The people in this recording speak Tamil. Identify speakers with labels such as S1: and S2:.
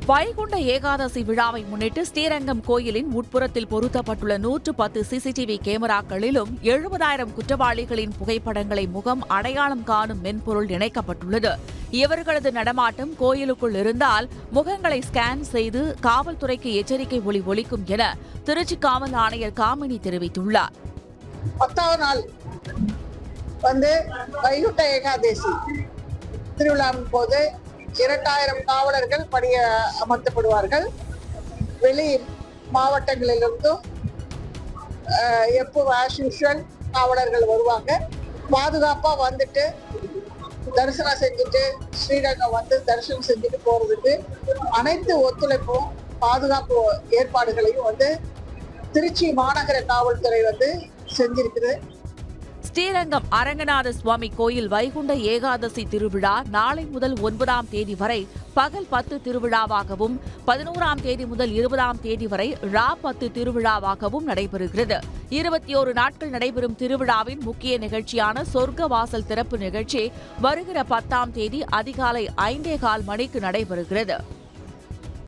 S1: வைகுண்ட ஏகாதசி விழாவை முன்னிட்டு ஸ்ரீரங்கம் கோயிலின் உட்புறத்தில் பொருத்தப்பட்டுள்ள 110 சிசிடிவி கேமராக்களிலும் 70,000 குற்றவாளிகளின் புகைப்படங்களை முகம் அடையாளம் காணும் மென்பொருள் இணைக்கப்பட்டுள்ளது. இவர்களது நடமாட்டம் கோயிலுக்குள் இருந்தால் முகங்களை ஸ்கேன் செய்து காவல்துறைக்கு எச்சரிக்கை ஒலி ஒலிக்கும் என திருச்சி காவல் ஆணையர் காமினி தெரிவித்துள்ளார்.
S2: 10வது நாள் வைகுண்ட ஏகாதசி திருவிழாவின் போது 2000 காவலர்கள் பணிய அமர்த்தப்படுவார்கள். வெளி மாவட்டங்களிலிருந்தும் ஆஸ் யூஷுவல் காவலர்கள் வருவாங்க. பாதுகாப்பா வந்துட்டு தரிசனம் செஞ்சுட்டு ஸ்ரீரங்கம் தரிசனம் செஞ்சுட்டு போறதுக்கு அனைத்து ஒத்துழைப்பும் பாதுகாப்பு ஏற்பாடுகளையும் திருச்சி மாநகர காவல்துறை செஞ்சிருக்குது.
S1: ஸ்ரீரங்கம் அரங்கநாத சுவாமி கோயில் வைகுண்ட ஏகாதசி திருவிழா நாளை முதல் 9ஆம் தேதி வரை பகல் 10 திருவிழாவாகவும் 11ஆம் தேதி முதல் 20ஆம் தேதி வரை ரா 10 திருவிழாவாகவும் நடைபெறுகிறது. 21 நாட்கள் நடைபெறும் திருவிழாவின் முக்கிய நிகழ்ச்சியான சொர்க்க வாசல் திறப்பு நிகழ்ச்சி வருகிற 10ஆம் தேதி அதிகாலை 5:15 மணிக்கு நடைபெறுகிறது.